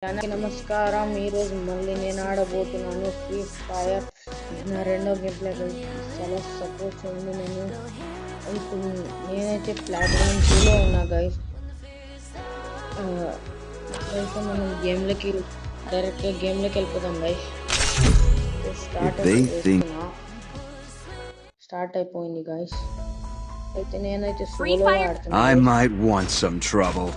అందరికీ నమస్కారం. ఈరోజు మళ్ళీ నేను ఆడబోతున్నాను ఫ్రీ ఫైర్. నా రెండో గేమ్ ప్లే చాలా సపోర్ట్ చేయండి. ఇప్పుడు నేనైతే ప్లాటినం 2లో ఉన్నా గైస్. అయితే మనం డైరెక్ట్గా గేమ్లోకి వెళ్ళిపోతాం గైస్. స్టార్ట్ అయిపోయింది గైస్. అయితే నేనైతే సోలో ఆడుతున్నా. I might want some trouble.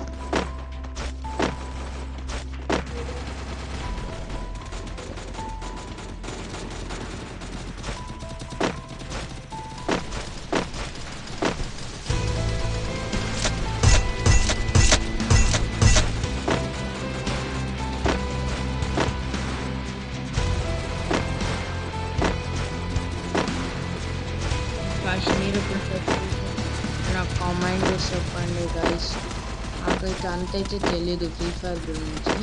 మీరు నాకు కామెంట్ చేసి చెప్పండి గైస్. నాకైతే అంతైతే తెలీదు ఫ్రీ ఫైర్ గురించి.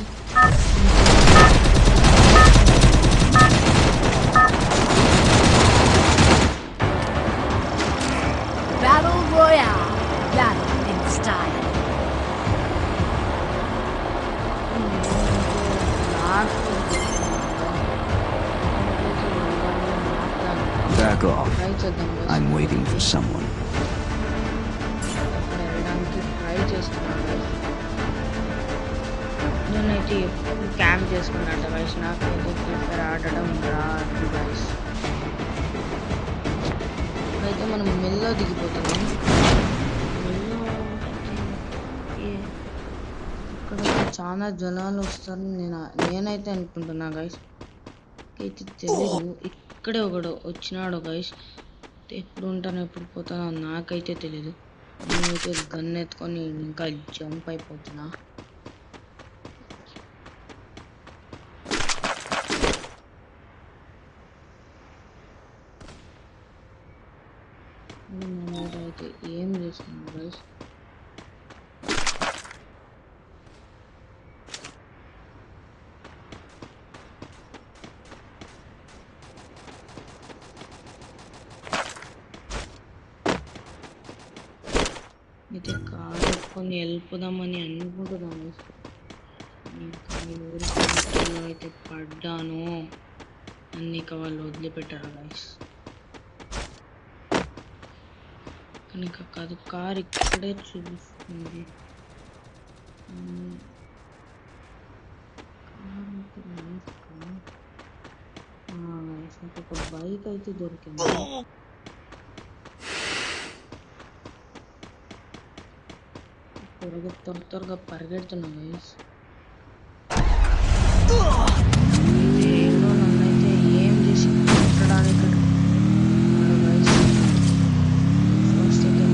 Battle Royale. Battle in style. Back off. I'm waiting for someone. Try చేస్తున్నాను. నేనైతే ఎప్పుడు క్యాంప్ చేసుకున్నాను గైస్. నాకైతే ఫ్రీ ఫైర్ ఆడడం రాదు గైస్. అయితే మనం మెల్లో దిగిపోతున్నాం. ఇక్కడ చాలా జనాలు వస్తారని నేనైతే అనుకుంటున్నా గైస్. అయితే తెలీదు. ఇక్కడే ఒకడు వచ్చినాడు గైస్. ఎప్పుడు ఉంటానో ఎప్పుడు పోతానో నాకైతే తెలీదు. నేనైతే గన్ ఎత్తుకొని ఇంకా జంప్ అయిపోతున్నా. అయితే ఏం చేస్తున్నాను గైస్. అయితే కారు కొన్ని వెళ్ళిపోదామని అనుకుంటున్నాను. ఊరిలో అయితే పడ్డాను అన్ని వాళ్ళు వదిలిపెట్టారు గైస్. కానీ కాదు, కారు ఇక్కడే చూపిస్తుంది. ఒక బైక్ అయితే దొరికింది. త్వరగా పరిగెడుతున్నా గైస్. నన్నైతే ఏం చేసి కొట్టడానికి ఫస్ట్ అయితే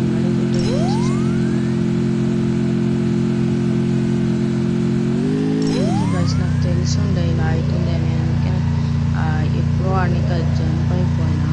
గైస్ నాకు తెలుసుండే ఇలా అవుతుంది అని. అందుకే ఎప్పుడో అనికి జంప్ అయిపోయినా.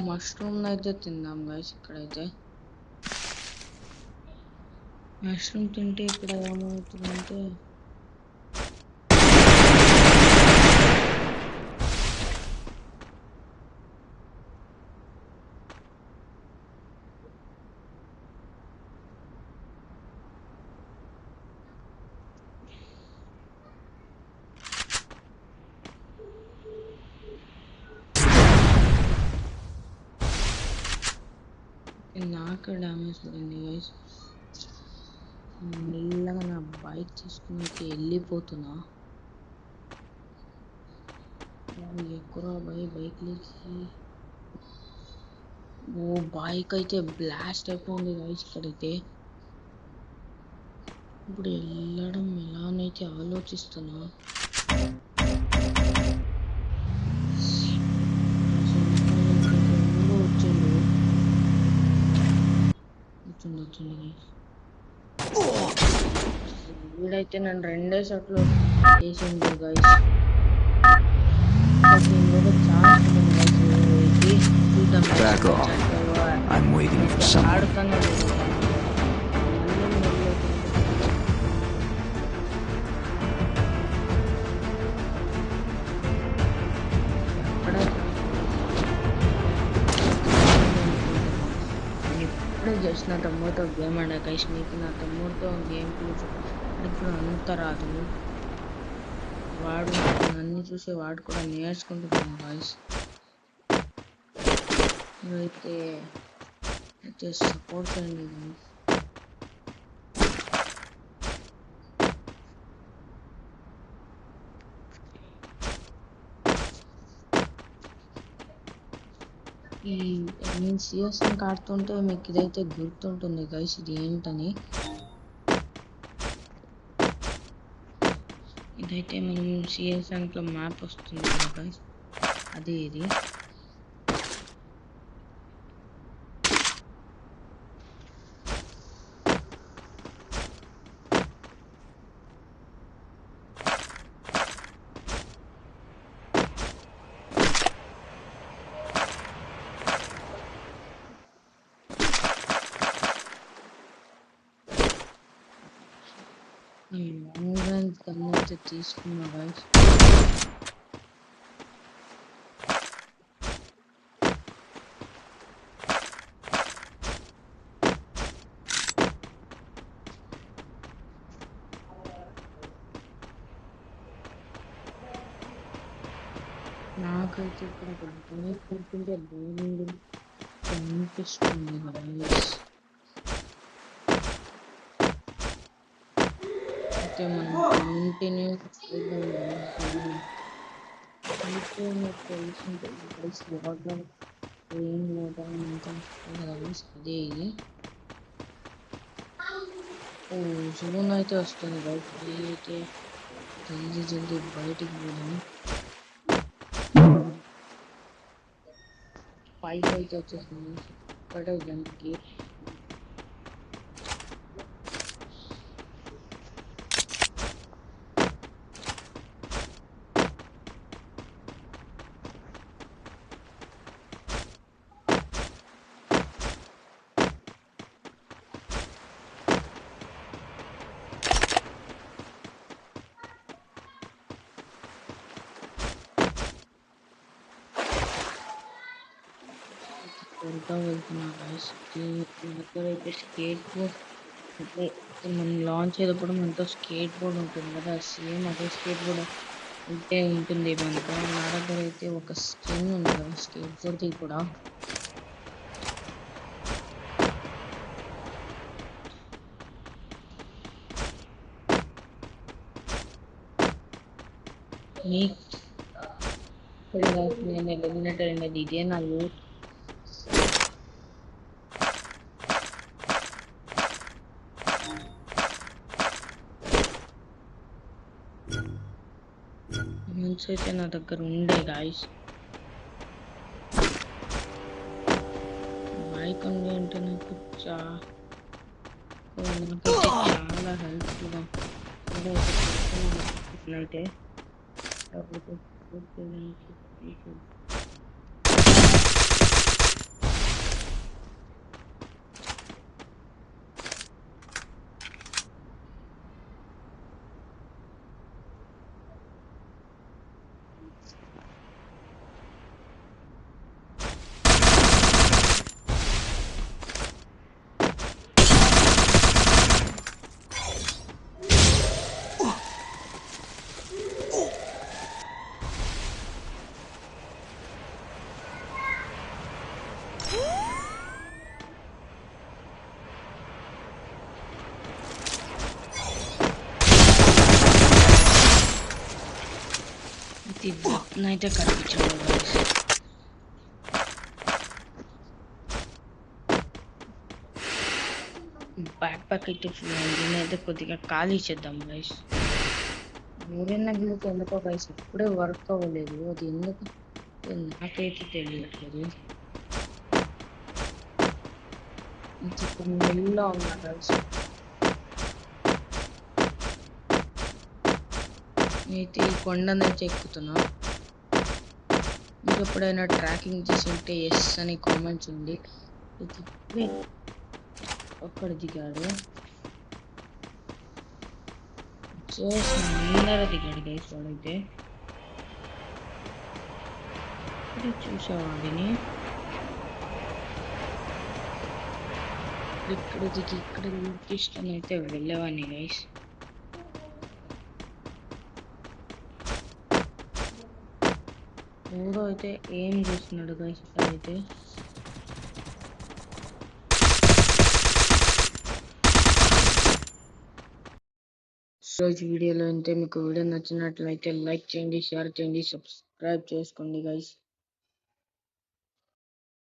మష్రూమ్ అయితే తిందాం గైస్. ఇక్కడైతే మష్రూమ్ తింటే ఇక్కడ ఏమవుతుందంటే నాకు డ్యామేజ్ పడింది గైస్. మెల్లగా నా బైక్ తీసుకుని వెళ్ళిపోతున్నా. ఎక్కువ బైక్ లేచి బైక్ అయితే బ్లాస్ట్ అయిపోయింది గైస్. ఇక్కడైతే ఇప్పుడు వెళ్ళడం ఎలానైతే ఆలోచిస్తున్నా. వచ్చింది వీడైతే నన్ను రెండే షాట్లు వేసింది గైస్. చాలా Back off. I'm waiting for someone. ఆడుతానే లేదు. ఇప్పుడే జస్ట్ నా తమ్ముడితో గేమ్ ఆడా గైస్. మీకు నా తమ్ముడితో గేమ్ ఇప్పుడు అంత రాదు. వాడు నన్ను చూసి వాడు కూడా నేర్చుకుంటున్నాను గైస్. అయితే సపోర్ట్ చేయండి గైస్. నేను సిఎస్ ఆడుతుంటే మీకు ఇదైతే గుర్తుంటుంది గైస్, ఇది ఏంటని. ఇదైతే మనం సిఎస్ లో మ్యాప్ వస్తుంది కదా గైస్, అదే ఇది. లాంగ్ రేంజ్ గన్ అయితే తీసుకున్నా గైస్. నాకైతే ఇక్కడ ఒక బైక్ పడుతుంటే బోరింగ్ అనిపిస్తుంది గైస్. అయితే మనం కంటిన్యూ చేద్దాం గైస్. వాటర్ రెయిన్ వాటర్ అంతా అదే ఇది. జూన్ అయితే వస్తుంది గైస్. అయితే జల్దీ బయటికి పోదాం. 5 అయితే వచ్చేసింది ఇక్కడే దానికి. త్వరగా వెళ్తున్నా గైస్. దగ్గర అయితే స్కేట్ బోర్డ్, అంటే మనం లాంచ్ అయ్యేటప్పుడు మనతో స్కేట్ బోర్డ్ ఉంటుంది కదా, సేమ్ అదే స్కేట్ బోర్డ్ అంటే ఉంటుంది మనతో. నా దగ్గర అయితే ఒక స్కిన్ ఉంది కదా స్కేట్ బోర్డ్ది కూడా. నేను ఎలిమినేటర్ అనేది ఇదే నా లూట్. మంచి అయితే నా దగ్గర ఉండే గాయస్. బైక్ ఉంది అంటే నాకు చాలా హెల్ప్ఫుల్గా అయితే అయితే కనిపించాను బ్యాక్ ప్యాక్ అయితే దీన్ని అయితే కొద్దిగా ఖాళీ చేద్దాం గైస్. ఊరిన గిల్లుకి ఎందుకో గైస్ ఇప్పుడే వర్క్ అవ్వలేదు, అది ఎందుకు నాకైతే తెలియట్లేదు. ఇప్పుడు మెల్లా ఉన్నా గైస్. అయితే ఈ కొండనైతే ఎక్కుతున్నా. ఎప్పుడైనా ట్రాకింగ్ చేసి ఉంటే ఎస్ అని కామెంట్స్ ఉంది. ఒక్కడ దిగాడు, ముందర దిగాడు గైస్ వాడైతే. చూసావాడిని ఇక్కడ దిగి ఇక్కడ తీసుకొని అయితే వెళ్ళేవాడిని గైస్. ఎవడో అయితే ఏం చేస్తున్నాడు గైస్ ఇక్కడైతే. రోజు వీడియోలో అయితే మీకు వీడియో నచ్చినట్లయితే లైక్ చేయండి, షేర్ చేయండి, సబ్స్క్రైబ్ చేసుకోండి గైస్.